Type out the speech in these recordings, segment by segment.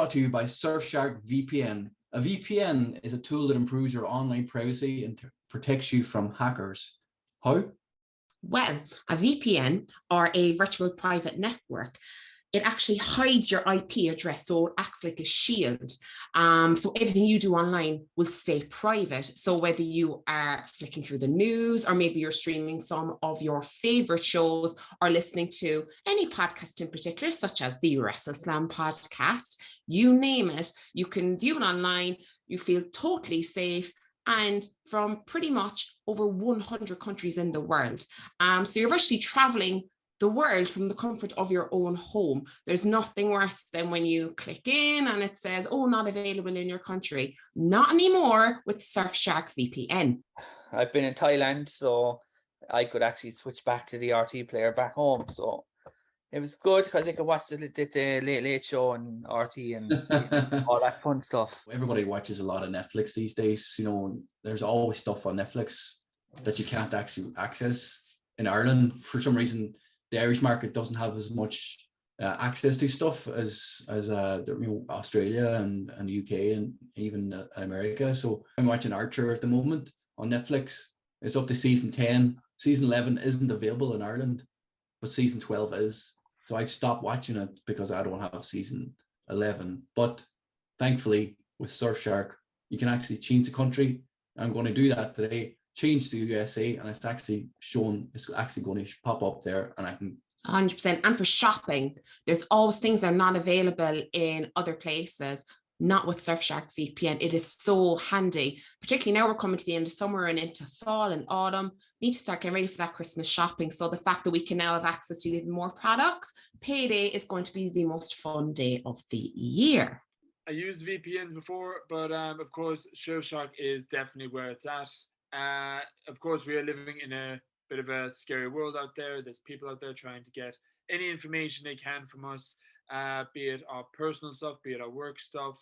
brought to you by Surfshark VPN. A VPN is a tool that improves your online privacy and protects you from hackers. How? Well, a VPN, or a virtual private network, it actually hides your IP address, so it acts like a shield. So everything you do online will stay private. So whether you are flicking through the news, or maybe you're streaming some of your favorite shows, or listening to any podcast in particular, such as the WrestleSlam Podcast, you name it, you can view it online. You feel totally safe, and from pretty much over 100 countries in the world. So you're virtually traveling the world from the comfort of your own home. There's nothing worse than when you click in and it says, oh, not available in your country. Not anymore with Surfshark VPN. I've been in Thailand, so I could actually switch back to the RT player back home. So it was good because I could watch the Late Late Show and RT and all that fun stuff. Everybody watches a lot of Netflix these days. You know, there's always stuff on Netflix that you can't actually access in Ireland. For some reason, the Irish market doesn't have as much access to stuff as Australia and the UK and even America. So I'm watching Archer at the moment on Netflix. It's up to season 10. Season 11 isn't available in Ireland, but season 12 is. So I've stopped watching it because I don't have season 11. But thankfully, with Surfshark, you can actually change the country. I'm going to do that today. Change to USA, and it's actually going to pop up there, and I can 100%. And for shopping, there's always things that are not available in other places, not with Surfshark VPN. It is so handy, particularly now we're coming to the end of summer and into fall and autumn. Need to start getting ready for that Christmas shopping. So the fact that we can now have access to even more products, payday is going to be the most fun day of the year. I used VPN before, but of course, Surfshark is definitely where it's at. Of course, we are living in a bit of a scary world out there. There's people out there trying to get any information they can from us, be it our personal stuff, be it our work stuff,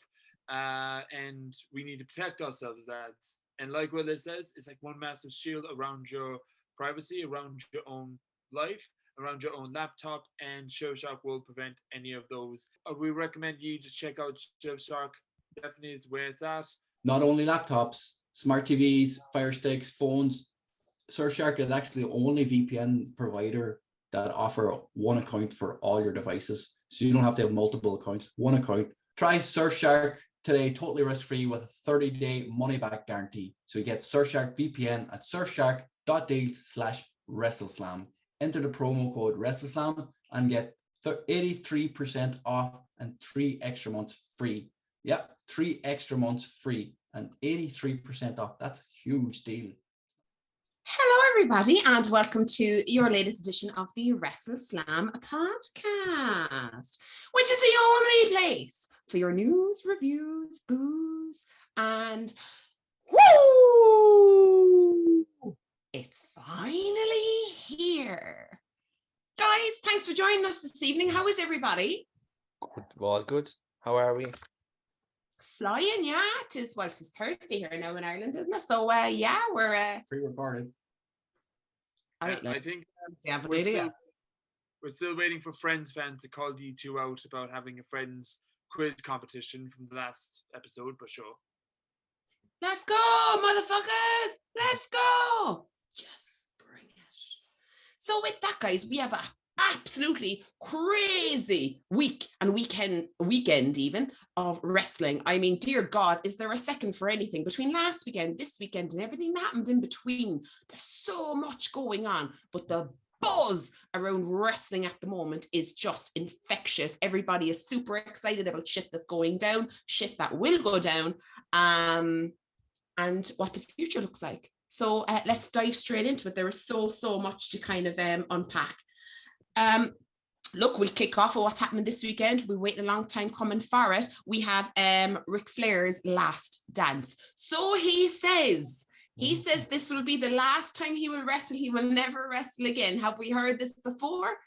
and we need to protect ourselves, lads. And like Willa says, it's like one massive shield around your privacy, around your own life, around your own laptop, and Surfshark will prevent any of those. We recommend you just check out Surfshark. Definitely is where it's at. Not only laptops, smart TVs, Fire Sticks, phones. Surfshark is actually the only VPN provider that offer one account for all your devices. So you don't have to have multiple accounts, one account. Try Surfshark today, totally risk-free with a 30-day money-back guarantee. So you get Surfshark VPN at surfshark.deal/WrestleSlam. Enter the promo code WrestleSlam and get 83% off and 3 extra months free. Yeah, 3 extra months free and 83% off. That's a huge deal. Hello, everybody, and welcome to your latest edition of the WrestleSlam Podcast, which is the only place for your news, reviews, booze, and woo! It's finally here. Guys, thanks for joining us this evening. How is everybody? Good, all good. How are we? Flying, yeah. Tis Thursday here now in Ireland, isn't it? So, yeah, we're pre-recorded. All right, I think we're still waiting for Friends fans to call you two out about having a Friends quiz competition from the last episode, but sure. Let's go, motherfuckers! Let's go! Just bring it. So with that, guys, we have a absolutely crazy week and weekend even of wrestling. I mean, dear God, is there a second for anything between last weekend, this weekend, and everything that happened in between? There's so much going on, but the buzz around wrestling at the moment is just infectious. Everybody is super excited about shit that's going down, shit that will go down, and what the future looks like. So let's dive straight into it. There is so much to kind of unpack. Look, we'll kick off with what's happening this weekend. We're waiting a long time coming for it. We have Ric Flair's last dance. So he says this will be the last time he will wrestle. He will never wrestle again. Have we heard this before?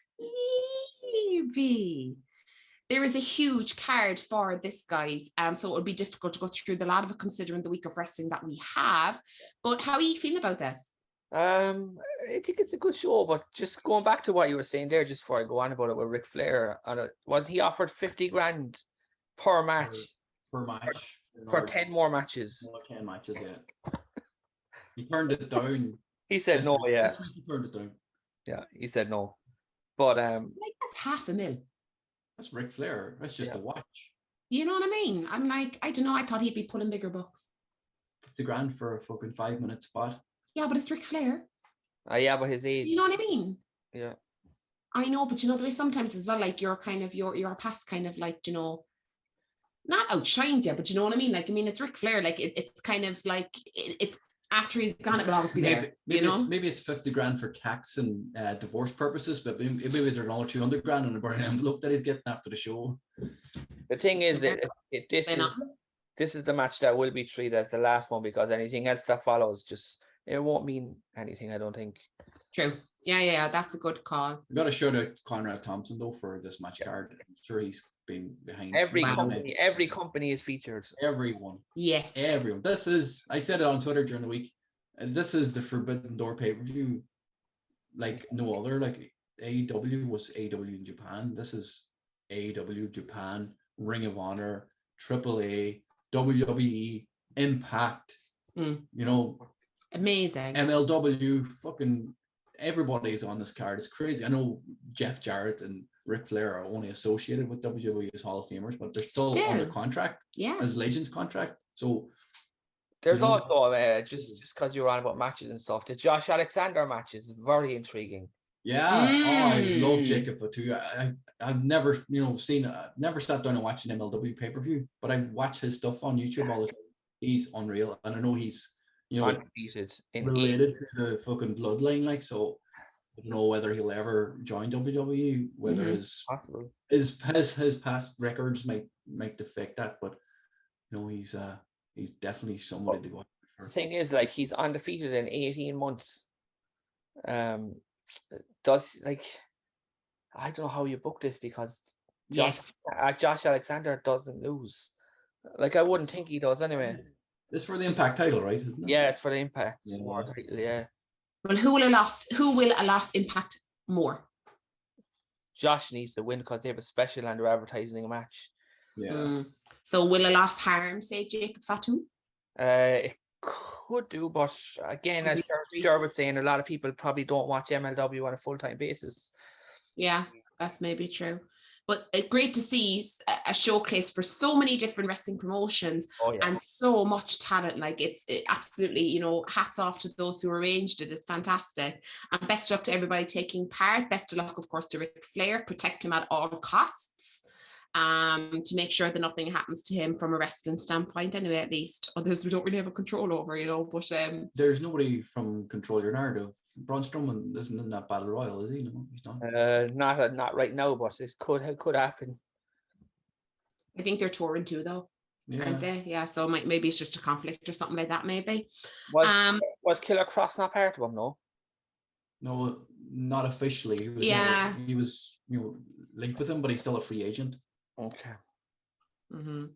Maybe. There is a huge card for this, guys. So it would be difficult to go through a lot of it considering the week of wrestling that we have. But how are you feeling about this? I think it's a good show, but just going back to what you were saying there, just before I go on about it with Ric Flair, wasn't he offered 50 grand per match. Per match. For 10 more matches. 10 matches, yeah. He turned it down. He said no, yeah. This week he turned it down. Yeah, he said no. But like that's $500,000. That's Ric Flair. That's just a watch. You know what I mean? I'm like, I don't know. I thought he'd be pulling bigger bucks. $50,000 for a fucking 5-minute spot. Yeah, but it's Ric Flair. Yeah, but his age. You know what I mean? Yeah. I know, but you know, there is sometimes as well, like you're kind of your past kind of like, you know, not outshines you, but you know what I mean? Like, I mean, it's Ric Flair. Like it's kind of like it's after he's gone, it will always be there. Maybe it's $50,000 for tax and divorce purposes, but maybe there's another $200,000 in a burning envelope that he's getting after the show. The thing is, this is the match that will be treated as the last one, because anything else that follows it won't mean anything, I don't think. True. Yeah, that's a good call. We got to shout out Conrad Thompson though for this match card. I'm sure he's been behind every company is featured. Everyone. Yes. Everyone. I said it on Twitter during the week. And this is the Forbidden Door pay-per-view like no other. Like AEW was AEW in Japan. This is AEW Japan, Ring of Honor, AAA, WWE, Impact. You know, amazing. MLW, fucking everybody's on this card. It's crazy. I know Jeff Jarrett and Ric Flair are only associated with WWE as Hall of Famers, but they're still on the contract, as Legends contract. So there's also just because you were on about matches and stuff. The Josh Alexander matches is very intriguing. Yeah, I love Jacob Fatu. I've never never sat down and watched an MLW pay-per-view, but I watch his stuff on YouTube all the time. He's unreal, and I know he's undefeated related to the fucking bloodline, like, so I don't know whether he'll ever join WWE, whether his past records might defect that, but you know, he's definitely somebody to go after. The thing is, like, he's undefeated in 18 months. Does, like, I don't know how you book this, because Josh Alexander doesn't lose. Like, I wouldn't think he does anyway. It's for the Impact title, right? Isn't it? Yeah, it's for the Impact. Yeah. Well, who will a loss impact more? Josh needs to win because they have a special and they're advertising a match. Yeah. So will a loss harm, say, Jacob Fatu? It could do, but again, as Ger was saying, a lot of people probably don't watch MLW on a full-time basis. Yeah, that's maybe true. But great to see a showcase for so many different wrestling promotions and so much talent. Like it absolutely, you know, hats off to those who arranged it. It's fantastic. And best of luck to everybody taking part. Best of luck, of course, to Ric Flair. Protect him at all costs. To make sure that nothing happens to him from a wrestling standpoint, anyway, at least. Others we don't really have a control over, you know, but there's nobody from Control Your Narrative. Braun Strowman isn't in that battle royal, is he? No, he's not. Not right now, but it could happen. I think they're touring too, though. Yeah. Aren't they? Yeah, so maybe it's just a conflict or something like that, maybe. Was Killer Cross not part of them, no? No, not officially. He was linked with him, but he's still a free agent. Okay. From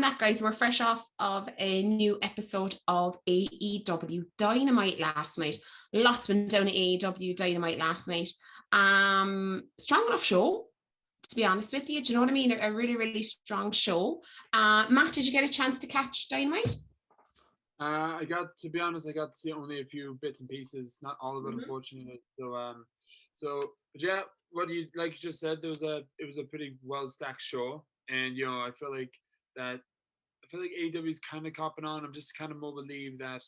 that, guys, we're fresh off of a new episode of AEW Dynamite last night. Lots went down at AEW Dynamite last night. Strong enough show, to be honest with you. Do you know what I mean? A really, really strong show. Matt, did you get a chance to catch Dynamite? I got to see only a few bits and pieces, not all of it, unfortunately. But yeah, what you just said, it was a pretty well stacked show, and I feel like AEW is kind of copping on. I'm just kind of more believe that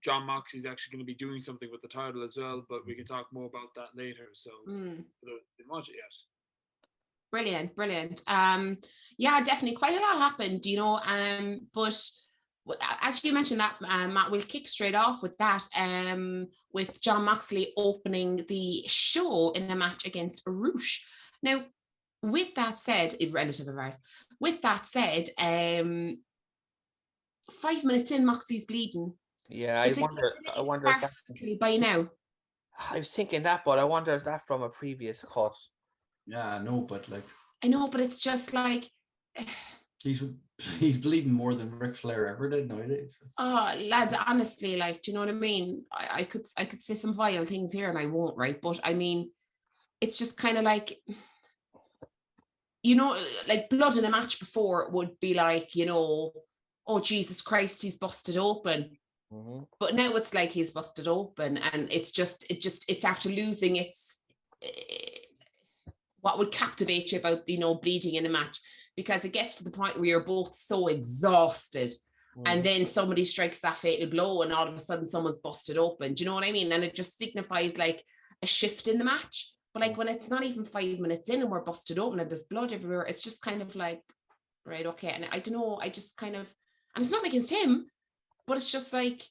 John Moxley's actually going to be doing something with the title as well, but we can talk more about that later. So I didn't watch it yet. Brilliant. Yeah, definitely quite a lot happened, but as you mentioned that, Matt, we'll kick straight off with that, with John Moxley opening the show in a match against Rush. Now, with that said, a relative of ours, 5 minutes in, Moxley's bleeding. Yeah, I wonder if that's by now. I was thinking that, but I wonder, is that from a previous cut? Yeah, I know, but it's just like he's bleeding more than Ric Flair ever did nowadays. Oh, lads, honestly, do you know what I mean? I could say some vile things here, and I won't, right? But I mean, it's just kind of like, you know, like blood in a match before would be like, you know, oh Jesus Christ, he's busted open. Mm-hmm. But now it's like he's busted open, and it's after losing its what would captivate you about, you know, bleeding in a match, because it gets to the point where you're both so exhausted, and then somebody strikes that fatal blow, and all of a sudden someone's busted open. Do you know what I mean? And it just signifies like a shift in the match. But like when it's not even 5 minutes in and we're busted open and there's blood everywhere, it's just kind of like, right, okay. And I don't know, I just kind of, and it's not against him, but it's just like,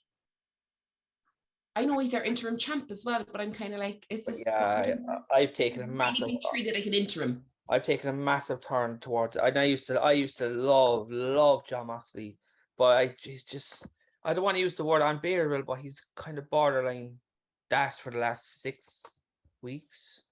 I know he's our interim champ as well, but I'm kind of like, is this? Yeah, I've taken a massive. Really be treated like an interim. I've taken a massive turn towards it. I used to love John Moxley, but he's just, I don't want to use the word unbearable, but he's kind of borderline that for the last 6 weeks.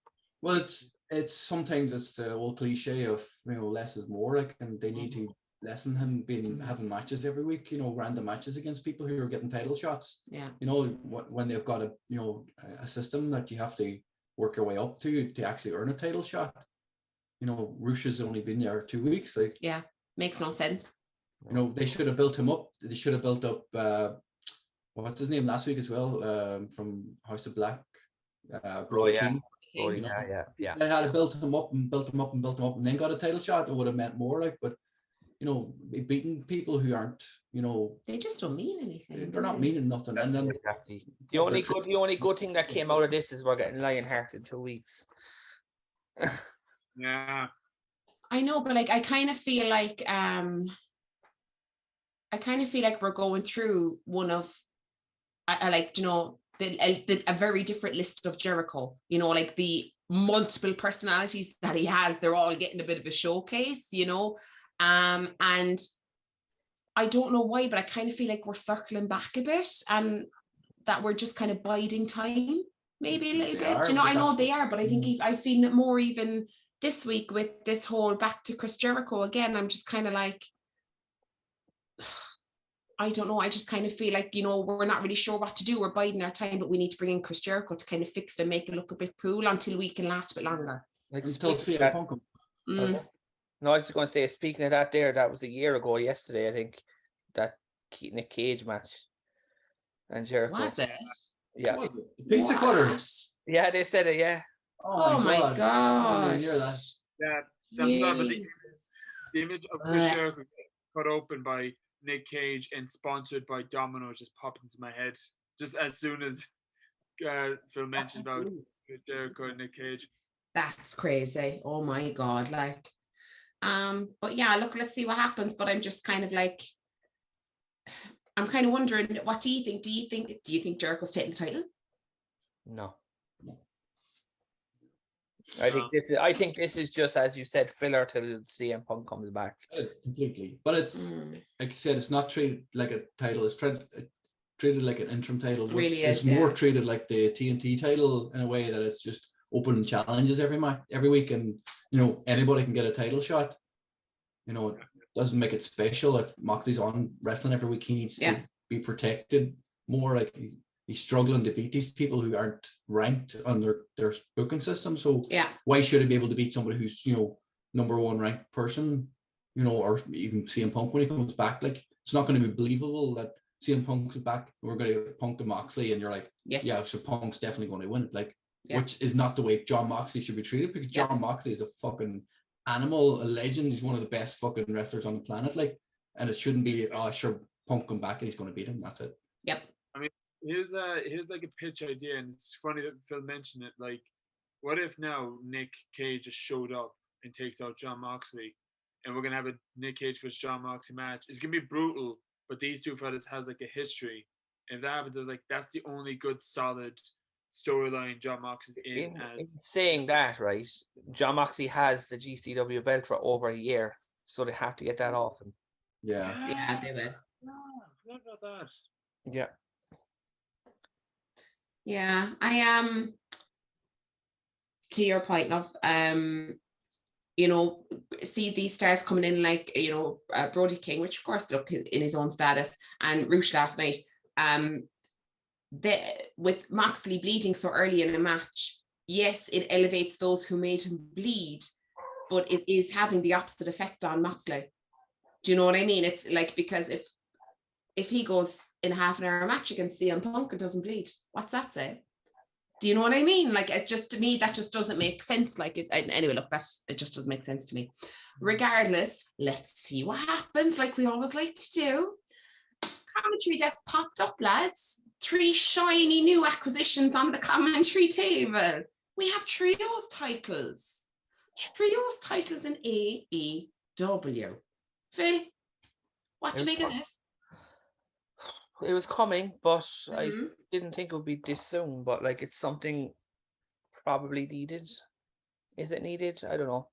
Well, it's sometimes it's the old cliche of, you know, less is more, like, and they need to lessen him having matches every week, you know, random matches against people who are getting title shots. Yeah. You know, when they've got a system that you have to work your way up to actually earn a title shot. You know, Rush has only been there 2 weeks. Like, yeah, makes no sense. You know, they should have built him up. They should have built up what's his name last week as well, from House of Black, Brody King. Oh, you know, yeah. They had to build him up and then got a title shot. It would have meant more, like, but you know, beating people who aren't, you know, they just don't mean anything. They're not meaning nothing. And then exactly. The only good thing that came out of this is we're getting Lionheart in 2 weeks. Yeah. I know, but like I kind of feel like we're going through one of I like, you know, a very different list of Jericho, you know, like the multiple personalities that he has, they're all getting a bit of a showcase, you know. And I don't know why, but I kind of feel like we're circling back a bit, and that we're just kind of biding time, maybe a little bit. You know, I know they are, but I think I feel it more even this week with this whole back to Chris Jericho again. I'm just kind of like, I don't know. I just kind of feel like, you know, we're not really sure what to do. We're biding our time, but we need to bring in Chris Jericho to kind of fix it and make it look a bit cool until we can last a bit longer. Like, until CM Punk. No, I was just going to say, speaking of that that was a year ago yesterday, I think, that Nick Cage match. And Jericho. Was it? Yeah. Was it? The pizza cutters. Yeah, they said it, yeah. Oh my gosh. Yeah, that's not, but the image of Chris Jericho cut open by Nick Cage and sponsored by Domino's just popped into my head just as soon as Phil mentioned about Jericho and Nick Cage. That's crazy. Oh my God. Like, but yeah, look, let's see what happens. But I'm just kind of like, I'm kind of wondering, what do you think? Do you think Jericho's taking the title? No. I think this is just, as you said, filler till CM Punk comes back. It's completely, but it's like you said, it's not treated like a title. It's treated like an interim title. It really it's more treated like the TNT title in a way that it's just open challenges every week, and you know, anybody can get a title shot. You know, it doesn't make it special. If Moxley's on wrestling every week, he needs to be protected more. Like he's struggling to beat these people who aren't ranked on their booking system. So why should he be able to beat somebody who's, you know, number one ranked person, you know, or even CM Punk when he comes back? Like, it's not going to be believable that CM Punk's back. We're going to get Punk and Moxley, and you're like, yeah, so Punk's definitely going to win it. Like, which is not the way John Moxley should be treated, because John Moxley is a fucking animal, a legend. He's one of the best fucking wrestlers on the planet. Like, and it shouldn't be, sure, Punk come back and he's going to beat him. That's it. Yep. I mean, here's like a pitch idea, and it's funny that Phil mentioned it. Like, what if now Nick Cage just showed up and takes out John Moxley, and we're gonna have a Nick Cage versus John Moxley match? It's gonna be brutal, but these two fellas has like a history. And if that happens, I was like, that's the only good solid storyline John Moxley's in saying that, right? John Moxley has the GCW belt for over a year, so they have to get that off him. Yeah, they will. What about that? Yeah. Yeah, I am. To your point, love. You know, see these stars coming in like, you know, Brody King, which of course look in his own status, and Rush last night. With Moxley bleeding so early in a match, yes, it elevates those who made him bleed, but it is having the opposite effect on Moxley. Do you know what I mean? It's like, because if he goes in a half an hour match against CM Punk and doesn't bleed, what's that say? Do you know what I mean? Like, it just, to me, that just doesn't make sense. Like, anyway, look, it just doesn't make sense to me. Regardless, let's see what happens, like we always like to do. Commentary desk popped up, lads. 3 shiny new acquisitions on the commentary table. We have trios titles. Trios titles in AEW. Phil, what do you make of this? It was coming, but I didn't think it would be this soon. But like, it's something probably needed. Is it needed? I don't know.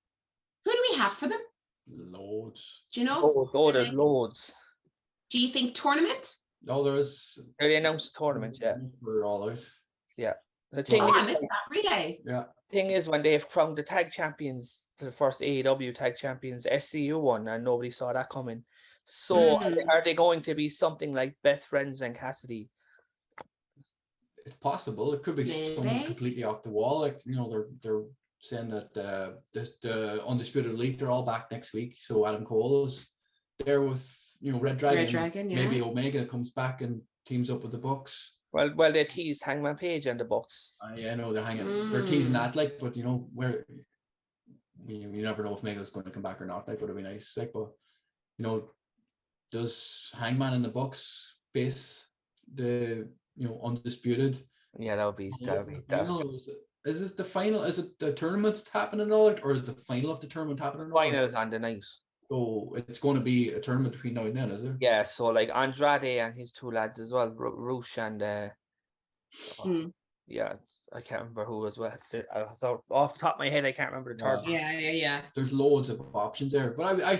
Who do we have for them? Loads. Do you know? There's loads. Do you think tournament? No, there is. They announced a tournament, yeah. We're all out. Yeah. The thing I missed that, really. Yeah. Thing is, when they've crowned the tag champions, the first AEW tag champions, SCU won, and nobody saw that coming. So are they going to be something like Best Friends and Cassidy? It's possible. It could be someone completely off the wall. Like, you know, they're saying that the Undisputed Elite, they're all back next week. So Adam Cole is there with, you know, Red Dragon. Yeah. Maybe Omega comes back and teams up with the Bucks. Well, they teased Hangman Page and the Bucks. Yeah, I know they're hanging. They're teasing that, like, but you know, you never know if Omega's going to come back or not. Like, would it be nice? Like, but you know, does Hangman and the Bucks face the, you know, Undisputed? Yeah, that would be. Is it the final? Is it the tournament happening or is the final of the tournament happening? Finals on the night. So it's going to be a tournament between now and then, is it? Yeah, so like Andrade and his 2 lads as well, Roosh and yeah, I can't remember who as well. So off the top of my head, I can't remember the third. Yeah. There's loads of options there, but I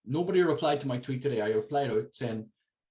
nobody replied to my tweet today. I replied out saying,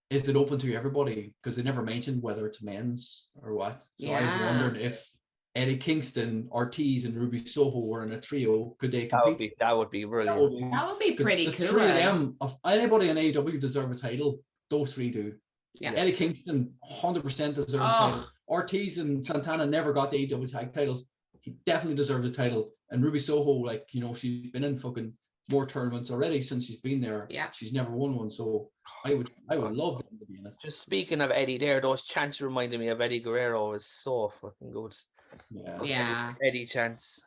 "Is it open to everybody?" Because they never mentioned whether it's men's or what. So I wondered if Eddie Kingston, Ortiz, and Ruby Soho were in a trio. Could they compete? That would be brilliant. That would be pretty cool. The 3 of them, of anybody in AEW deserve a title. Those 3 do. Yeah. Eddie Kingston 100% deserves a title. Ortiz and Santana never got the AEW tag titles. He definitely deserves a title. And Ruby Soho, like, you know, she's been in fucking more tournaments already since she's been there. Yeah. She's never won one. So I would love them to be in it. Just speaking of Eddie there, those chants reminded me of Eddie Guerrero. Is so fucking good. Yeah. Eddie chants.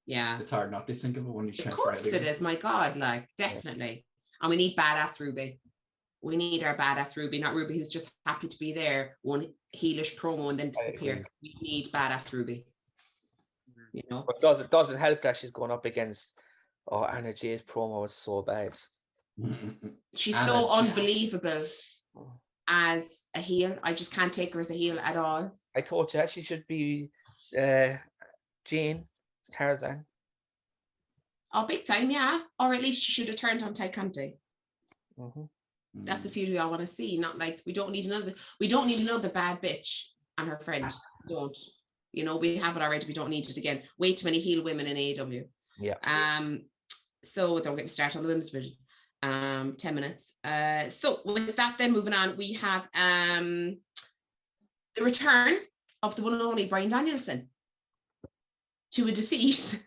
Yeah. It's hard not to think of it when you chant. Of course it is, my God, like, definitely. And we need badass Ruby. We need our badass Ruby, not Ruby who's just happy to be there, one heelish promo and then disappear. We need badass Ruby. You know? But it doesn't help that she's going up against Anna Jay's promo was so bad. She's so unbelievable as a heel. I just can't take her as a heel at all. I told you she should be Jane Tarzan. Oh, big time, yeah. Or at least she should have turned on Ty Conti. That's the feud we all want to see. Not like we don't need another bad bitch and her friend. Don't. You know, we have it already. We don't need it again. Way too many heel women in AEW. Yeah. So don't get me started on the women's division. 10 minutes. So with that, then moving on, we have the return of the one and only Bryan Danielson to a defeat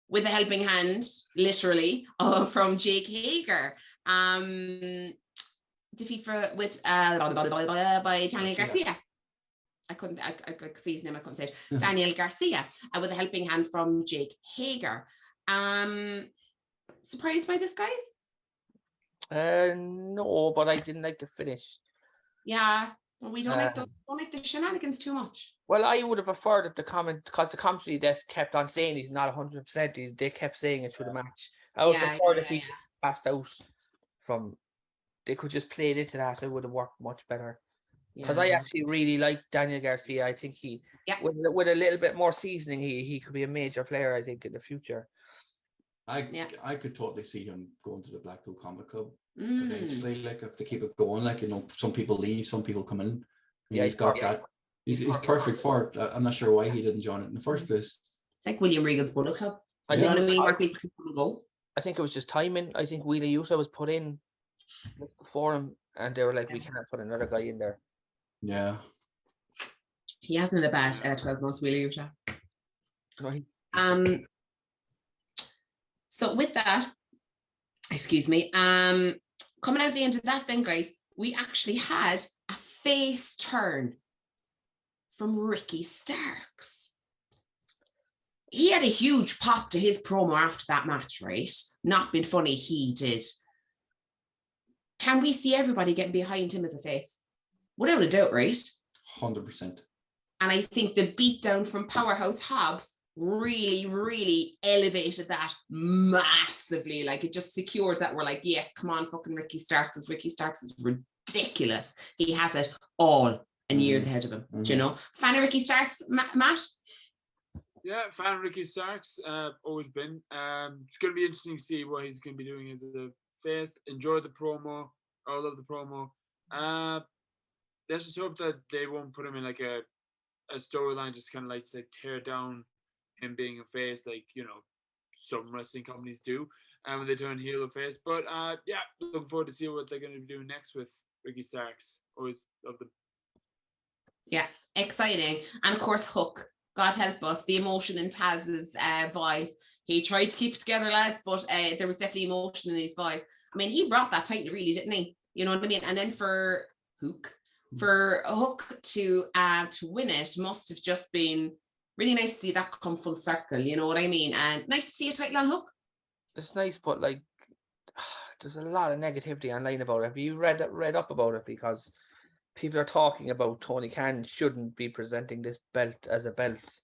with a helping hand, literally, from Jake Hager. Defeat by Daniel Garcia. I could see his name, I couldn't say it. Daniel Garcia, with a helping hand from Jake Hager. Surprised by this, guys? No, but I didn't like the finish. Yeah, well, we don't like the shenanigans too much. Well, I would have preferred it because the commentary desk kept on saying he's not 100%. They kept saying it through the match. I would have preferred if he passed out from. They could just play it into that. It would have worked much better. Because I actually really like Daniel Garcia. I think he, with a little bit more seasoning, he could be a major player, I think, in the future. I could totally see him going to the Blackpool Combat Club eventually. Like, if they keep it going, like, you know, some people leave, some people come in. Yeah, he's got that. He's perfect for it. I'm not sure why he didn't join it in the first place. It's like William Regan's Bullet Club. You know what I mean? Where people can come and go. I think it was just timing. I think Wheeler Yuta was put in for him, and they were like, we can't put another guy in there. Yeah. He hasn't had a bad 12 months, Wheeler Yuta. Right. So with that, excuse me, coming out of the end of that then, guys, we actually had a face turn from Ricky Starks. He had a huge pop to his promo after that match, right? Not being funny, he did. Can we see everybody getting behind him as a face? Without a doubt, right? 100%. And I think the beatdown from Powerhouse Hobbs really, really elevated that massively. Like, it just secured that we're like, yes, come on, fucking Ricky Starks is ridiculous. He has it all and years ahead of him. Do you know? Fan of Ricky Starks, Matt? Yeah, fan of Ricky Starks. Always been. It's going to be interesting to see what he's going to be doing as a face. Enjoy the promo. I love the promo. Let's just hope that they won't put him in like a storyline, just kind of like to tear down him being a face, like, you know, some wrestling companies do, when they turn heel or face. But yeah, looking forward to see what they're going to be doing next with Ricky Starks. Always love them. Yeah, exciting. And of course, Hook. God help us, the emotion in Taz's voice. He tried to keep it together, lads, but there was definitely emotion in his voice. I mean, he brought that title, really, didn't he? You know what I mean? And then for Hook to win it must have just been really nice to see that come full circle. You know what I mean? And nice to see a title on Hook. It's nice, but like, there's a lot of negativity online about it. Have you read up about it? Because people are talking about Tony Khan shouldn't be presenting this belt as a belt.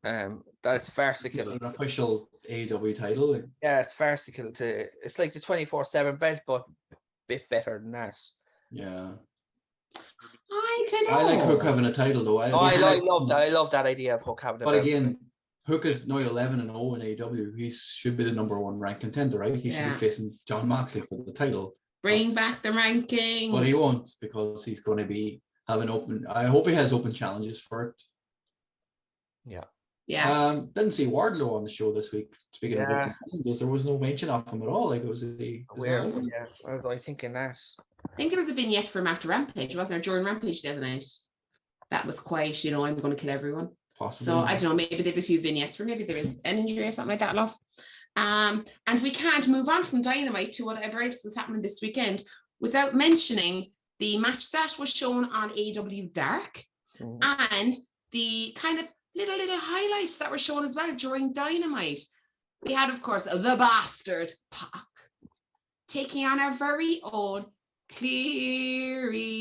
That's farcical. An official AEW title. Yeah, it's farcical. It's like the 24/7 belt, but a bit better than that. Yeah. I don't know. I like Hook having a title though. I love that. I love that idea of Hook having a belt. But again, Hook is now 11-0 in AEW. He should be the #1 ranked contender, right? He should be facing Jon Moxley for the title. Bring back the rankings. But he won't, because he's going to be having open. I hope he has open challenges for it. Yeah. Yeah. Didn't see Wardlow on the show this week. Speaking of open challenges, there was no mention of him at all. Like, it was where? Yeah, I was thinking that. I think there was a vignette from after Rampage, wasn't there? During Rampage the other night. That was quite, you know, I'm going to kill everyone. Possibly. So I don't know, maybe they have a few vignettes where maybe there is an injury or something like that, love. And we can't move on from Dynamite to whatever else is happening this weekend without mentioning the match that was shown on AEW Dark and the kind of little highlights that were shown as well during Dynamite. We had, of course, the bastard Pac taking on our very own Cleary.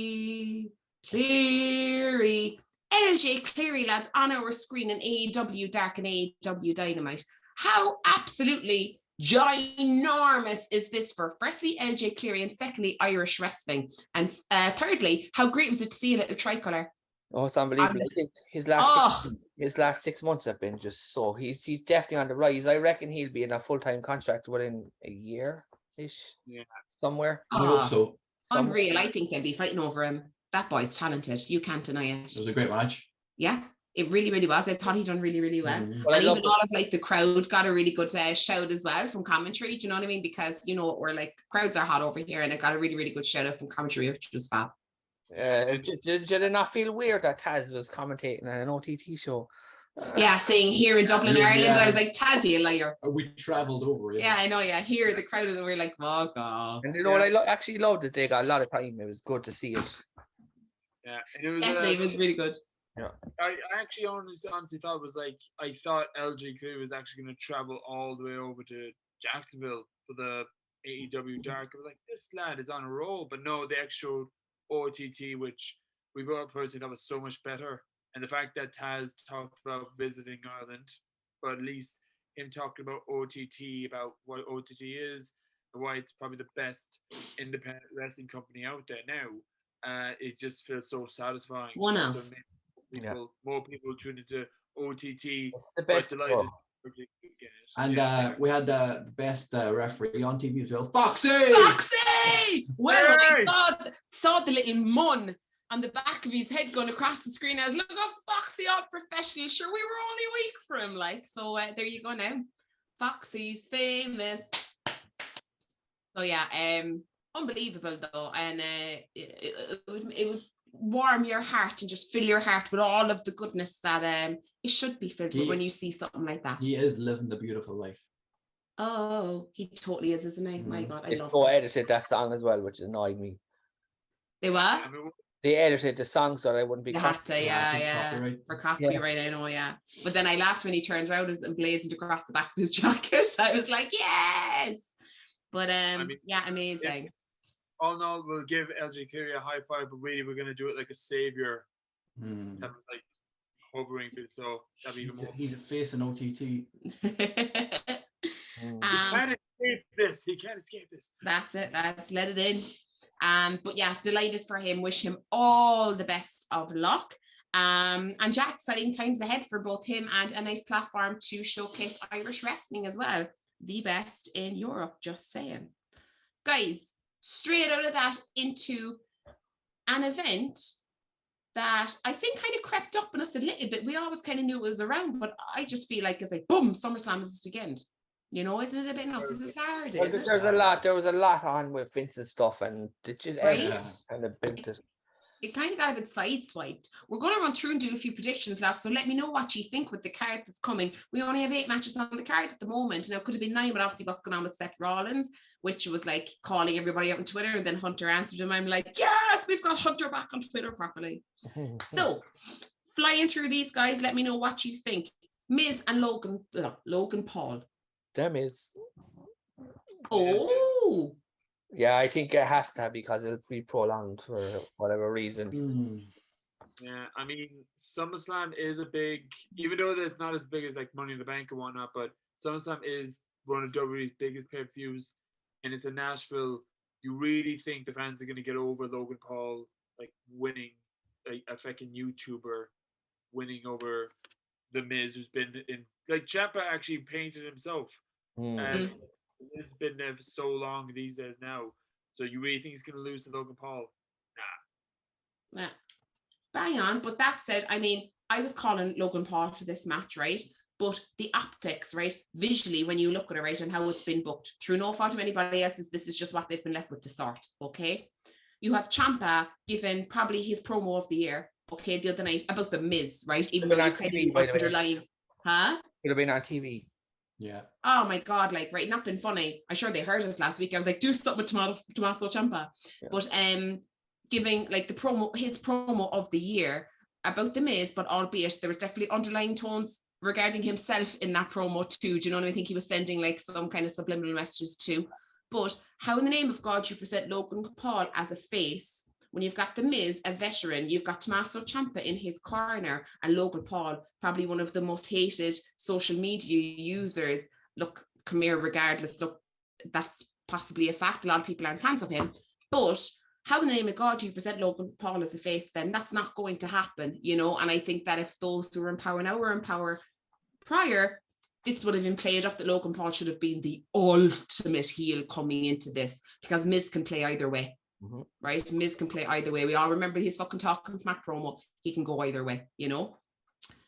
LJ Cleary, lads, on our screen in AEW Dark and AEW Dynamite. How absolutely ginormous is this for, firstly, LJ Cleary, and secondly, Irish wrestling? And thirdly, how great was it to see a little tricolour? Oh, it's unbelievable. I think his last 6 months have been just so. He's definitely on the rise. I reckon he'll be in a full-time contract within a year-ish. Yeah, somewhere. I hope so. Unreal. I think they'll be fighting over him. That boy's talented. You can't deny it. It was a great match. Yeah, it really, really was. I thought he'd done really, really well. Mm-hmm. And even all of like the crowd got a really good shout as well from commentary. Do you know what I mean? Because, you know, we're like, crowds are hot over here, and it got a really, really good shout out from commentary, which was fab. Did it not feel weird that Taz was commentating on an OTT show? Yeah, saying here in Dublin, Ireland, I was like, Taz, you liar. We travelled over. Yeah, I know. Yeah, here the crowd, and we're like, oh god. And you know what? I actually loved it. They got a lot of time. It was good to see it. Yeah, and it was definitely it was really good. Yeah, I actually honestly thought it was like, I thought LJ Cleary was actually going to travel all the way over to Jacksonville for the AEW Dark. I was like, this lad is on a roll, but no, they actually showed OTT, which we both personally thought was so much better. And the fact that Taz talked about visiting Ireland, but at least him talking about OTT, about what OTT is, and why it's probably the best independent wrestling company out there now. It just feels so satisfying. More people tune into OTT. The best. And we had the best referee on TV as well, Foxy! Well, when I saw the little mun on the back of his head going across the screen, I was like, oh, Foxy, all professional. Sure, we were only weak for him. Like, so there you go now. Foxy's famous. So yeah, unbelievable though, and it would warm your heart and just fill your heart with all of the goodness that it should be filled with when you see something like that. He is living the beautiful life. Oh, he totally is, isn't he? My God, I It's love so him. edited that song as well, which annoyed me. They what? I mean, They edited the song so that it wouldn't be They had to, yeah. Copyright. For copyright, I know, yeah. But then I laughed when he turned around and blazoned across the back of his jacket. I was like, yes. But yeah, amazing. all in all, we'll give LJ Cleary a high five, but really we're going to do it like a savior, type of, like hovering through. So that'd be even more. He's a face in OTT. He can't escape this. He can't escape this. That's it. Let's let it in. But yeah, delighted for him. Wish him all the best of luck. And Jack, exciting times ahead for both him and a nice platform to showcase Irish wrestling as well. The best in Europe, just saying. Guys, straight out of that into an event that I think kind of crept up on us a little bit. We always kind of knew it was around, but I just feel like it's like, boom, SummerSlam is this weekend. You know, isn't it a bit nuts? It's a Saturday, Well, there was a lot on with Vince's stuff, and it just kind of built it. It kind of got a bit sideswiped. We're going to run through and do a few predictions last, so let me know what you think with the card that's coming. We only have 8 matches on the card at the moment. Now, it could have been 9, but obviously what's going on with Seth Rollins, which was like calling everybody out on Twitter, and then Hunter answered him. I'm like, yes, we've got Hunter back on Twitter properly. So, flying through these guys, let me know what you think. Miz and Logan Paul. Them is. Oh. Yeah, I think it has to because it'll be prolonged for whatever reason. Yeah, I mean, SummerSlam is a big, even though it's not as big as like Money in the Bank and whatnot, but SummerSlam is one of WWE's biggest pay-per-views, and it's in Nashville. You really think the fans are going to get over Logan Paul, like winning, like a fucking YouTuber winning over The Miz, who's been in, like Ciampa actually painted himself. It's been there for so long these days now. So you really think he's going to lose to Logan Paul? Nah. Yeah. Bang on. But that said, I mean, I was calling Logan Paul for this match, right? But the optics, right? Visually, when you look at it, right, and how it's been booked, through no fault of anybody else's, this is just what they've been left with to sort, okay? You have Ciampa given probably his promo of the year, okay, the other night about The Miz, right? Even though you kind of underline, huh? Could have been on TV. Yeah. Oh my God, like, right, not been funny. I'm sure they heard us last week. I was like, do something with Tommaso Ciampa. Yeah. But giving like his promo of the year about The Miz, but albeit there was definitely underlying tones regarding himself in that promo too. Do you know what I mean? I think he was sending like some kind of subliminal messages too. But how in the name of God you present Logan Paul as a face when you've got The Miz, a veteran, you've got Tommaso Ciampa in his corner, and Logan Paul, probably one of the most hated social media users. Look, come here, regardless, look, that's possibly a fact. A lot of people aren't fans of him. But how in the name of God do you present Logan Paul as a face then? That's not going to happen, you know? And I think that if those who are in power now were in power prior, this would have been played up that Logan Paul should have been the ultimate heel coming into this, because Miz can play either way. Right? Miz can play either way. We all remember his fucking Talking Smack promo. He can go either way, you know?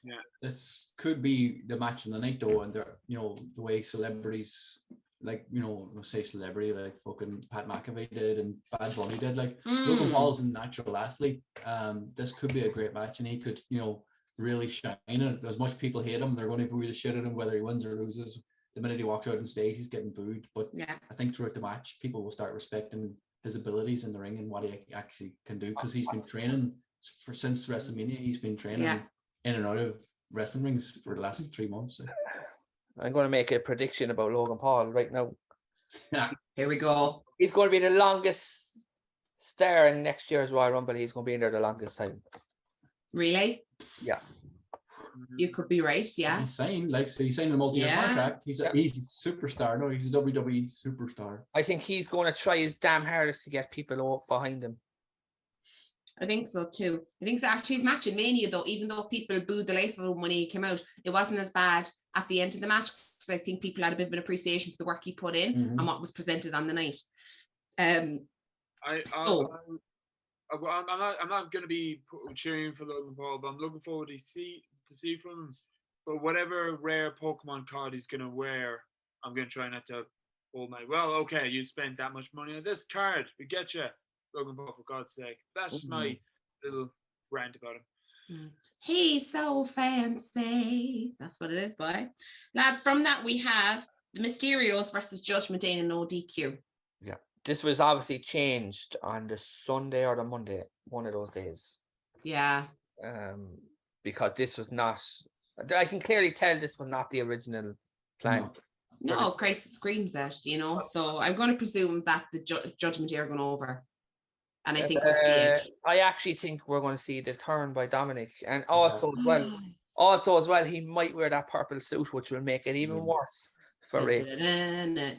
Yeah. This could be the match of the night though, and you know, the way celebrities, like, you know, we'll say celebrity like fucking Pat McAfee did and Bad Bunny did, like Logan Paul's a natural athlete. This could be a great match, and he could, you know, really shine it. As much people hate him, they're going to really shit at him whether he wins or loses. The minute he walks out on stage, he's getting booed. But yeah, I think throughout the match, people will start respecting his abilities in the ring and what he actually can do, because he's been training since WrestleMania. He's been training in and out of wrestling rings for the last 3 months. So. I'm going to make a prediction about Logan Paul right now. Here we go. He's going to be the longest star in next year's Royal Rumble. He's going to be in there the longest time. Really? Yeah. You could be right, yeah. He's signed a multi-year contract. He's a superstar. No, he's a WWE superstar. I think he's going to try his damn hardest to get people behind him. I think so too. I think so after his match in Mania though, even though people booed the life of him when he came out, it wasn't as bad at the end of the match, because I think people had a bit of an appreciation for the work he put in and what was presented on the night. I'm not going to be cheering for Logan Paul, but I'm looking forward to see from him. But whatever rare Pokemon card he's going to wear, I'm going to try not to hold my, well, okay, you spent that much money on this card, we get you, Logan Paul, for God's sake. That's just my little rant about him. He's so fancy. That's what it is, boy. Lads, from that we have The Mysterios versus Judgment Day and no DQ. Yeah. This was obviously changed on the Sunday or the Monday, one of those days. Yeah. Because this was not, I can clearly tell this was not the original plan. No, Christ screams at, so I'm going to presume that the Judgment Day are going over. And I think we'll see it. I actually think we're going to see the turn by Dominic. And also as well, he might wear that purple suit, which will make it even worse for Rick.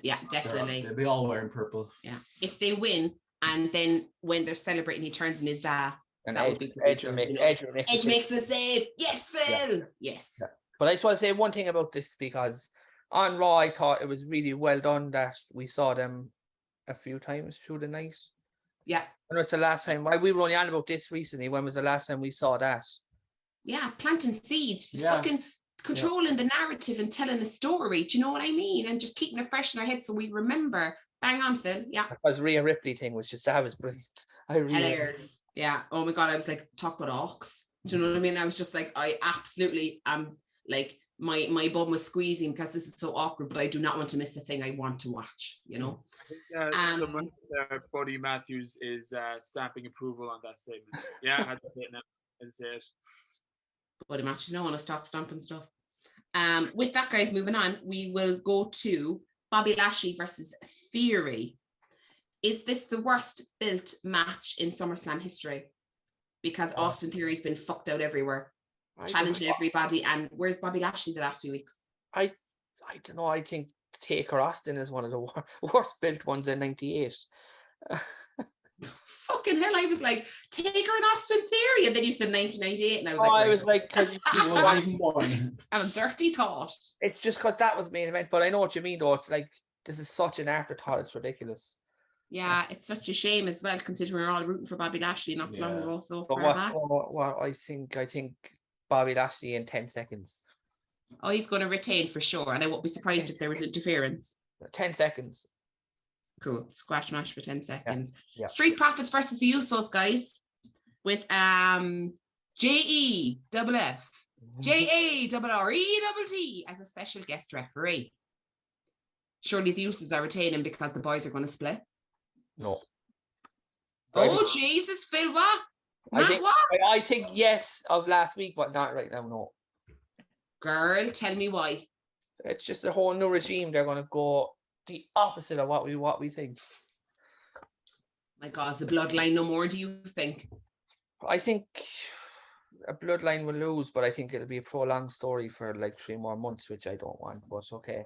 Yeah, definitely. They'll be all wearing purple. Yeah. If they win, and then when they're celebrating, he turns in his da. And that would be pretty cool, Edge makes the save. Yes, Phil. Yeah. Yes. Yeah. But I just want to say one thing about this, because on Raw, I thought it was really well done that we saw them a few times through the night. Yeah. When was the last time? We were only on about this recently. When was the last time we saw that? Yeah, planting seeds. Fucking controlling the narrative and telling a story. Do you know what I mean? And just keeping it fresh in our head so we remember. Bang on, Phil. Yeah. Because Rhea Ripley thing was brilliant. Hilarious. Yeah. Oh my God. I was like, talk about Ox. Do you know what I mean? I was just like, I absolutely am like, my bum was squeezing because this is so awkward, but I do not want to miss the thing I want to watch, Someone, Buddy Matthews is stamping approval on that statement. Yeah, I had to say it now. I had to say it. Buddy Matthews, you don't want to stop stamping stuff. With that, guys, moving on, we will go to Bobby Lashley versus Theory. Is this the worst built match in SummerSlam history? Because Austin Theory's been fucked out everywhere. Challenging everybody, and where's Bobby Lashley the last few weeks? I don't know. I think Taker Austin is one of the worst built ones in '98. Fucking hell! I was like Taker and Austin Theory, and then you said 1998, and I was like, and a dirty thought. It's just because that was main event, but I know what you mean. Though it's like this is such an afterthought; it's ridiculous. Yeah, it's such a shame as well, considering we're all rooting for Bobby Lashley not so long ago. So but what I think Bobby Lashley in 10 seconds. Oh, he's going to retain for sure. And I won't be surprised if there was interference. 10 seconds. Cool. Squash match for 10 seconds. Yeah. Street Profits versus the Usos, guys. With JEFF, JARRETT as a special guest referee. Surely the Usos are retaining because the boys are going to split. No. Oh, Jesus, Phil, what? I think yes of last week, but not right now, no. Girl, tell me why. It's just a whole new regime. They're going to go the opposite of what we think. My God, is the bloodline no more, do you think? I think a bloodline will lose, but I think it'll be a prolonged story for like 3 more months, which I don't want, but okay.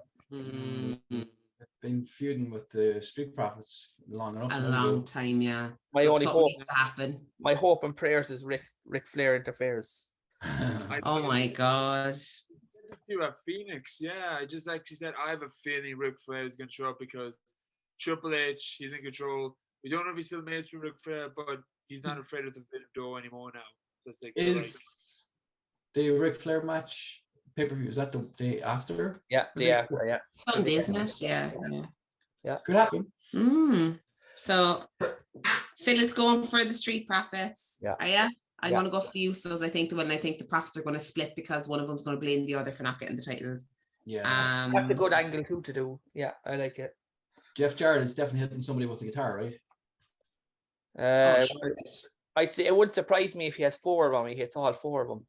They've been feuding with the Street Profits long enough. A long time, yeah. My only hope needs to happen. My hope and prayers is Ric Flair interferes. Oh my God. To a Phoenix, yeah. I just actually said I have a feeling Ric Flair is going to show up because Triple H, he's in control. We don't know if he's still made through Ric Flair, but he's not afraid of the door anymore now. So it's like, is the Ric Flair match pay-per-view, is that the day after? Yeah, day after, yeah. Sunday, isn't it? Yeah. Could happen. So Phil is going for the Street Profits. Yeah. Are you? I'm going to go for the Usos. I think the Profits are going to split because one of them's going to blame the other for not getting the titles. Yeah. That's a good angle too to do. Yeah, I like it. Jeff Jarrett is definitely hitting somebody with the guitar, right? It wouldn't surprise me if he has 4 of them. He hits all 4 of them.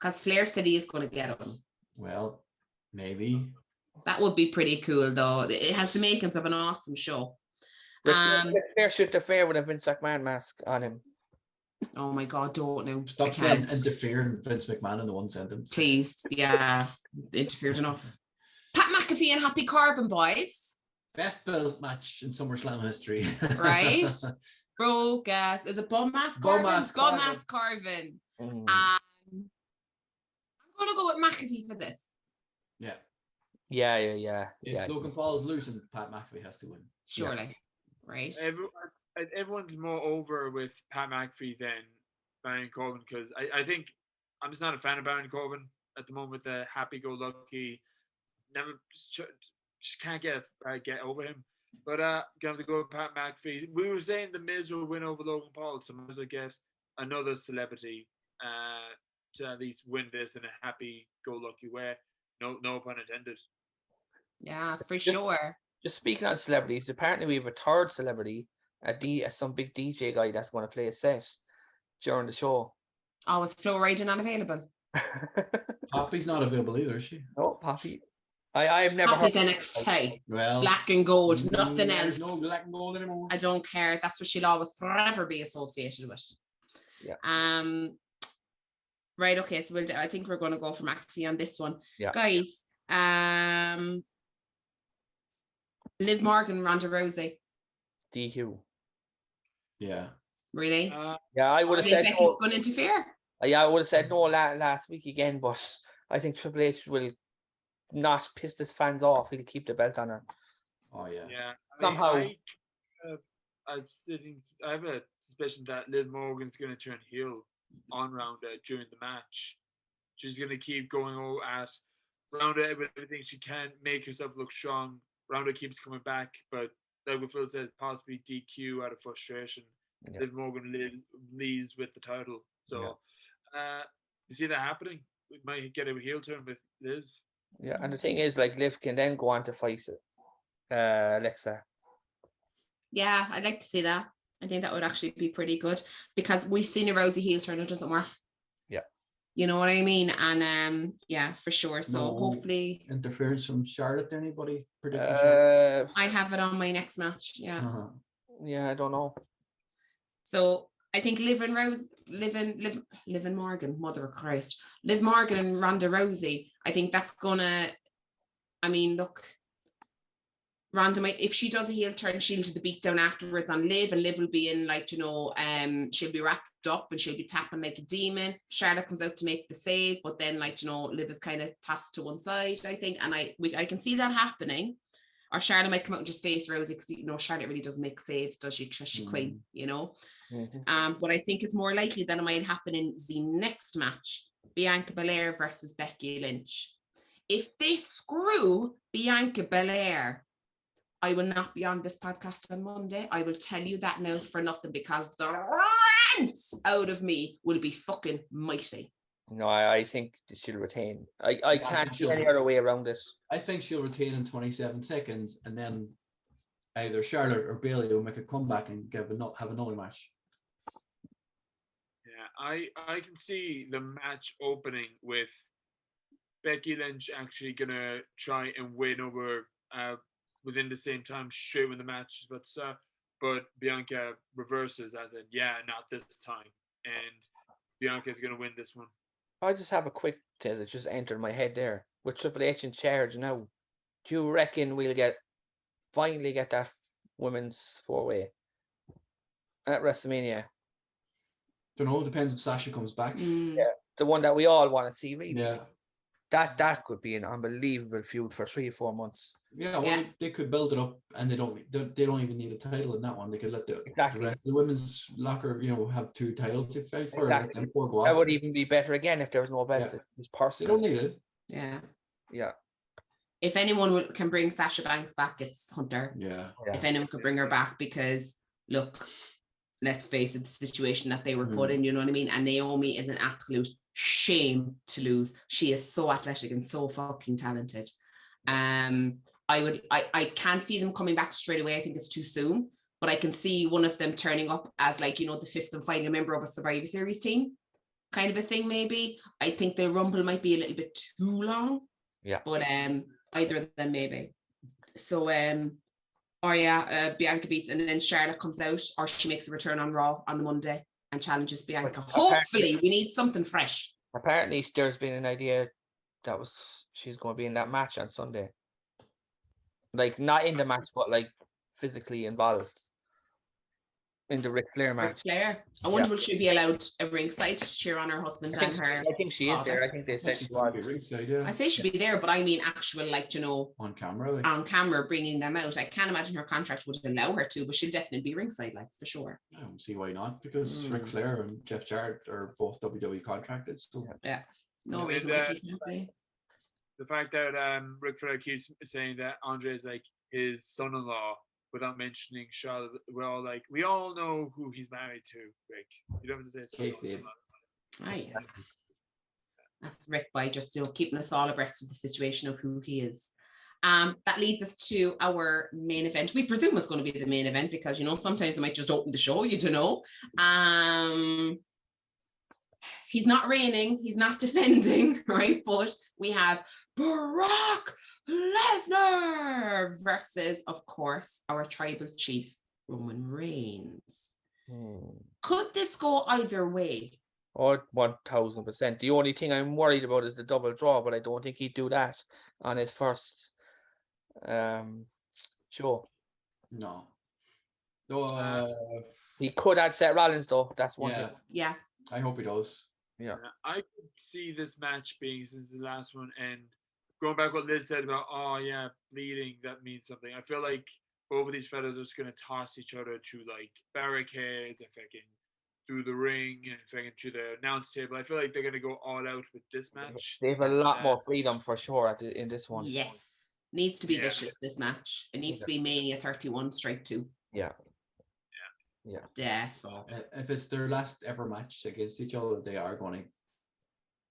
Because Flair said he is going to get them. Well, maybe. That would be pretty cool, though. It has the makings of an awesome show. Flair should interfere with a Vince McMahon mask on him. Oh my God, don't know. Stop saying interfere in Vince McMahon in the one sentence. Please, yeah. Interfered enough. Pat McAfee and Happy Corbin, boys. Best built match in SummerSlam history. Right? Bro, gas. Is it Bum Mask Corbin? Bum Mask Corbin. I'm going to go with McAfee for this. Yeah. Yeah. If Logan Paul's losing, Pat McAfee has to win. Surely. Right? Everyone's more over with Pat McAfee than Baron Corbin because I think I'm just not a fan of Baron Corbin at the moment. The happy-go-lucky, never just can't get over him. But going to go with Pat McAfee. We were saying the Miz will win over Logan Paul, so might as well get another celebrity to at least win this in a happy-go-lucky way. No pun intended. Yeah, for sure. Just speaking on celebrities, apparently we have a third celebrity, some big DJ guy that's going to play a set during the show. Oh, is Flo Rida not available? Poppy's not available either, is she? No, Poppy. I've never Poppy's heard. NXT. Well, Black and gold, nothing there's else. no black and gold anymore. I don't care. That's what she'll always forever be associated with. Yeah. Right. Okay. So I think we're going to go for McAfee on this one, guys. Liv Morgan, Ronda Rousey. DQ. Yeah. Really? Yeah, I would have said Becky's no. going to interfere. Yeah, I would have said no last week again, but I think Triple H will not piss his fans off. He'll keep the belt on her. Oh yeah. Yeah. Somehow. I have a suspicion that Liv Morgan's going to turn heel on Ronda during the match. She's going to keep going at Ronda with everything she can, make herself look strong. Ronda keeps coming back, but like what Phil said, possibly DQ out of frustration. Yeah. Liv Morgan leaves with the title. So, you see that happening? We might get a heel turn with Liv. Yeah, and the thing is, like, Liv can then go on to fight Alexa. Yeah, I'd like to see that. I think that would actually be pretty good because we've seen a Rousey heel turn, it doesn't work. Yeah. You know what I mean? And yeah, for sure. So hopefully interference from Charlotte. Anybody predicting Charlotte? I have it on my next match. Yeah. Yeah, I don't know. So I think Liv Morgan, Mother of Christ, Liv Morgan and Ronda Rousey. I think that's gonna. I mean, look. Ronda might, if she does a heel turn, she'll do the beatdown afterwards on Liv, and Liv will be in she'll be wrapped up and she'll be tapping like a demon. Charlotte comes out to make the save, but then Liv is kind of tossed to one side, I think, and I can see that happening. Or Charlotte might come out and just face Rousey because Charlotte really doesn't make saves, does she? Because she's queen, Mm-hmm. But I think it's more likely that it might happen in the next match, Bianca Belair versus Becky Lynch. If they screw Bianca Belair, I will not be on this podcast on Monday. I will tell you that now for nothing, because the rants out of me will be fucking mighty. No, I think she'll retain. I can't see any other way around it. I think she'll retain in 27 seconds, and then either Charlotte or Bayley will make a comeback and have another match. Yeah, I can see the match opening with Becky Lynch actually gonna try and win over within the same time straight when the match is about to start, but Bianca reverses as in, not this time, and Bianca is going to win this one. I just have a quick test that just entered my head there. With Triple H in charge now, do you reckon we'll finally get that women's 4-way at WrestleMania? Don't know, depends if Sasha comes back. Yeah, the one that we all want to see, really. Yeah. That could be an unbelievable feud for 3 or 4 months. Yeah, well, they could build it up, and they don't even need a title in that one. They could let the rest of the women's locker, have 2 titles to fight for. Let them 4 go off. That would even be better again if there was no belts. Yeah. It was personal. They don't need it. Yeah. Yeah. If anyone can bring Sasha Banks back, it's Hunter. Yeah. If anyone could bring her back, because look, let's face it, the situation that they were put in, you know what I mean? And Naomi is an absolute shame to lose. She is so athletic and so fucking talented. I can't see them coming back straight away. I think it's too soon, but I can see one of them turning up as the 5th and final member of a Survivor Series team, kind of a thing. Maybe I think the Rumble might be a little bit too long. Yeah, but either of them maybe. So Bianca beats, and then Charlotte comes out, or she makes a return on Raw on the Monday and challenges Bianca. Hopefully, we need something fresh. Apparently, there's been an idea that she's going to be in that match on Sunday. Not in the match, but physically involved in the Ric Flair match. Ric Flair. I wonder will she be allowed a ringside to cheer on her husband and her? I think she is there. I think they said she was. Ringside, yeah. I say she'll be there, but I mean actual on camera. On camera bringing them out. I can't imagine her contract would allow her to, but she'll definitely be ringside, for sure. I don't see why not, because Ric Flair and Jeff Jarrett are both WWE contracted. So yeah, no reason why she can't be. The fact that Ric Flair keeps saying that Andre is his son-in-law without mentioning Charlotte, we're all we all know who he's married to, Rick. You don't have to say so. Yeah. That's Rick by just keeping us all abreast of the situation of who he is. That leads us to our main event. We presume it's going to be the main event because, you know, sometimes they might just open the show, you don't know. He's not reigning, he's not defending, right? But we have Brock Lesnar versus, of course, our tribal chief, Roman Reigns. Could this go either way? Oh, 1000%. The only thing I'm worried about is the double draw, but I don't think he'd do that on his first show. No. Though, He could add Seth Rollins, though. That's one thing. Yeah. I hope he does. Yeah. I could see this match being, since the last one, and going back what Liz said about, bleeding, that means something. I feel like both of these fellas are just going to toss each other to, like, barricades and fucking through the ring and fucking to the announce table. I feel like they're going to go all out with this match. They have a lot more freedom for sure in this one. Yes. Needs to be vicious, this match. It needs to be Mania 31 straight to. Yeah. If it's their last ever match against each other, they are going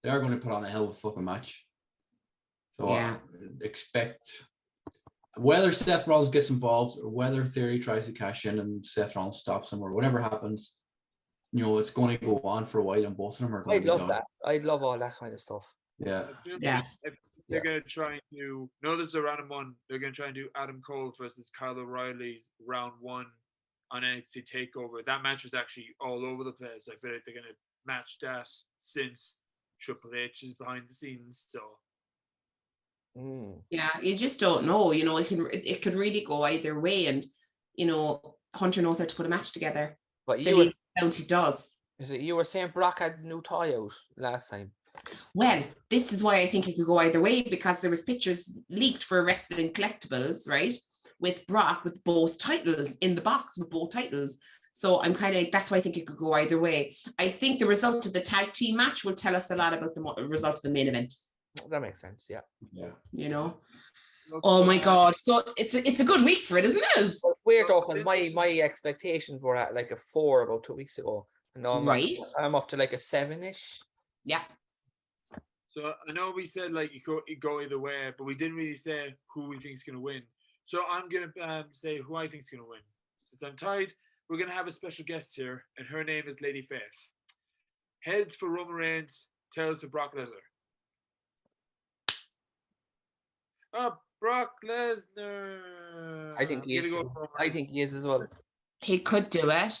to put on a hell of a fucking match. So expect, whether Seth Rollins gets involved or whether Theory tries to cash in and Seth Rollins stops him or whatever happens, you know, it's going to go on for a while and both of them are going to be done. That. I'd love all that kind of stuff. Yeah. If they're going to try and do, this is a random one, they're going to try and do Adam Cole versus Kyle O'Reilly round 1 on NXT TakeOver. That match was actually all over the place. I feel like they're going to match that since Triple H is behind the scenes. So yeah, you just don't know. You know, it could really go either way, and you know, Hunter knows how to put a match together. But he does. You were saying Brock had a new toy out last time. Well, this is why I think it could go either way, because there was pictures leaked for Wrestling Collectibles, right? With Brock with both titles in the box with both titles. So I'm kind of, that's why I think it could go either way. I think the result of the tag team match will tell us a lot about the result of the main event. That makes sense, yeah. You know? Oh my God. So it's a good week for it, isn't it? It's weird though, because my expectations were at like a 4 about 2 weeks ago. And now I'm up to like a 7-ish. Yeah. So I know we said like you go either way, but we didn't really say who we think is going to win. So I'm going to say who I think is going to win. Since I'm tied, we're going to have a special guest here, and her name is Lady Faith. Heads for Roman Reigns, tails for Brock Lesnar. Oh, Brock Lesnar. I think he is. I think he is as well. He could do it.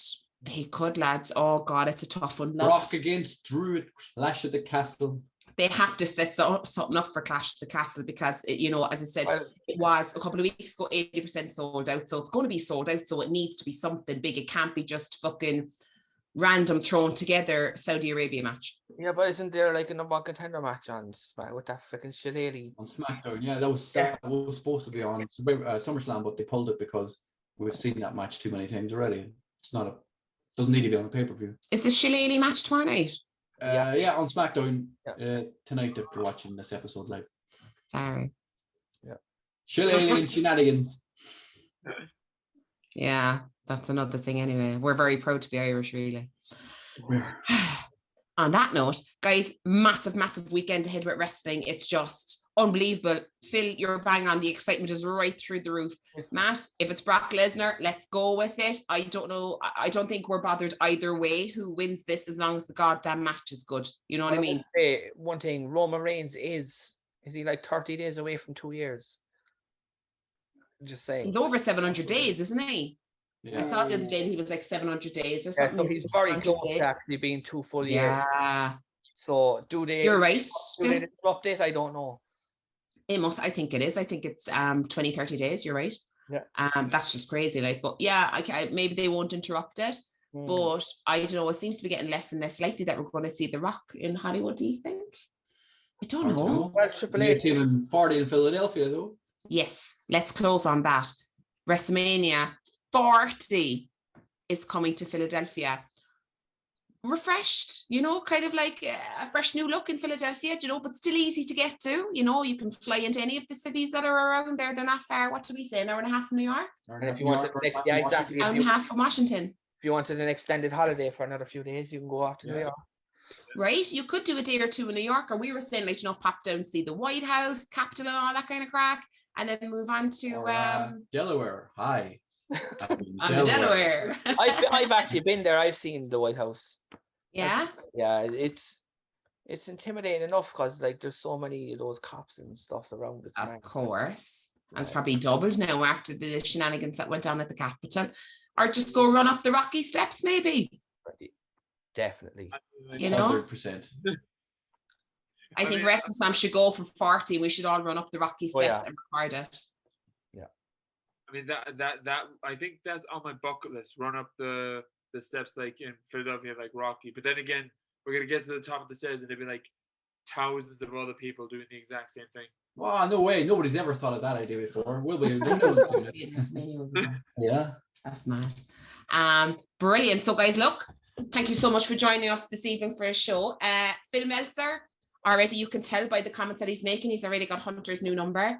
He could, lads. Oh God, it's a tough one. Brock against Drew at Clash at the Castle. They have to set something up for Clash at the Castle because, you know, as I said, it was a couple of weeks ago, 80% sold out. So it's going to be sold out. So it needs to be something big. It can't be just fucking random thrown together Saudi Arabia match. Yeah, but isn't there like a number one contender match on with that freaking shillelagh? On SmackDown, yeah, that was supposed to be on SummerSlam, but they pulled it because we've seen that match too many times already. Doesn't need to be on a pay-per-view. Is the shillelagh match tomorrow night? Yeah, on SmackDown tonight if you're watching this episode live. Sorry. Yeah. Shillelagh and shenanigans. Yeah, that's another thing anyway. We're very proud to be Irish, really. On that note, guys, massive weekend ahead with wrestling. It's just unbelievable. Phil, you're bang on. The excitement is right through the roof. Matt, if it's Brock Lesnar, let's go with it. I don't know. I don't think we're bothered either way who wins this as long as the goddamn match is good. You know what I mean? Say one thing, Roman Reigns is he like 30 days away from 2 years? Just saying. He's over 700 days, isn't he? Yeah. I saw it the other day and he was like 700 days or something. So he's very close to actually being 2 full years. Yeah. So do they? You're right. Do they disrupt it? I don't know. It must. I think it is. I think it's 20-30 days. You're right. Yeah. That's just crazy. Like, but yeah, maybe they won't interrupt it. But I don't know. It seems to be getting less and less likely that we're going to see The Rock in Hollywood. Do you think? I don't know. Well, Triple H. We've seen 40 in Philadelphia, though. Yes. Let's close on that. WrestleMania 40 is coming to Philadelphia. Refreshed, you know, kind of like a fresh new look in Philadelphia, you know, but still easy to get to. You know, you can fly into any of the cities that are around there. They're not far. What do we say? An hour and a half from New York? And if you want exactly. Hour and a half from Washington. If you wanted an extended holiday for another few days, you can go off to New York. Right? You could do a day or two in New York, or we were saying, like, you know, pop down, see the White House, Capitol, and all that kind of crack. and then move on to Or, Delaware. Hi. on Delaware. I've actually been there. I've seen the White House. Yeah. Yeah, it's intimidating enough because like there's so many of those cops and stuff around it. Of course. And it's probably doubled now after the shenanigans that went on at the Capitol. Or just go run up the rocky steps, maybe. Definitely. You know? 100%. I think WrestleSlam should go for 40. We should all run up the rocky steps and record it. Yeah. I mean that I think that's on my bucket list. Run up the steps like in Philadelphia, like Rocky. But then again, we're gonna get to the top of the stairs and there'll be like thousands of other people doing the exact same thing. Wow, no way. Nobody's ever thought of that idea before. Will we? Windows doing it. Yeah. That's mad. Brilliant. So guys, look, thank you so much for joining us this evening for a show. Phil Meltzer, already you can tell by the comments that he's making, he's already got Hunter's new number.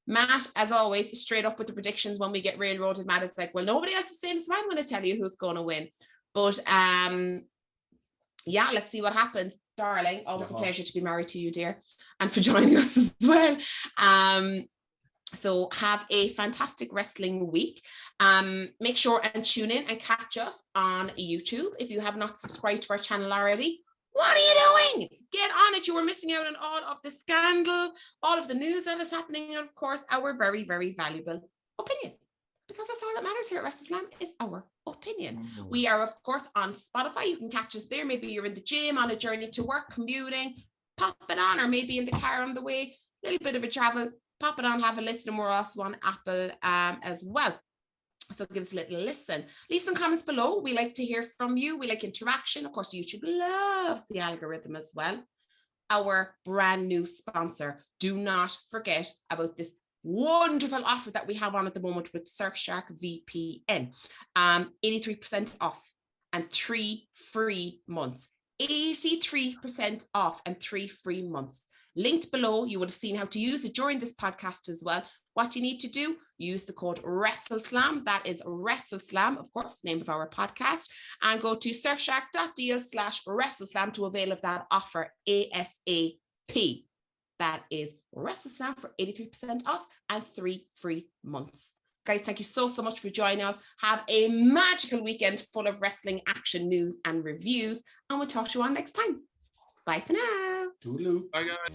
Matt, as always, straight up with the predictions when we get railroaded. Matt is like, well, nobody else is saying this, so I'm going to tell you who's going to win. But yeah, let's see what happens. Darling, always a pleasure to be married to you, dear, and for joining us as well. So have a fantastic wrestling week. Make sure and tune in and catch us on YouTube. If you have not subscribed to our channel already, what are you doing? Get on it. You were missing out on all of the scandal, all of the news that is happening, and of course, our very, very valuable opinion. Because that's all that matters here at WrestleSlam is our opinion. We are, of course, on Spotify. You can catch us there. Maybe you're in the gym, on a journey to work, commuting, pop it on, or maybe in the car on the way, a little bit of a travel, pop it on, have a listen, and we're also on Apple as well. So give us a little listen. Leave some comments below. We like to hear from you. We like interaction. Of course, YouTube loves the algorithm as well. Our brand new sponsor. Do not forget about this wonderful offer that we have on at the moment with Surfshark VPN. 83% off and 3 free months. 83% off and 3 free months. Linked below. You would have seen how to use it during this podcast as well. What you need to do, use the code WrestleSlam. That is WrestleSlam, of course, name of our podcast. And go to surfshark.deal/WrestleSlam to avail of that offer ASAP. That is WrestleSlam for 83% off and 3 free months. Guys, thank you so much for joining us. Have a magical weekend full of wrestling action news and reviews. And we'll talk to you on next time. Bye for now. Toodaloo. Bye, guys.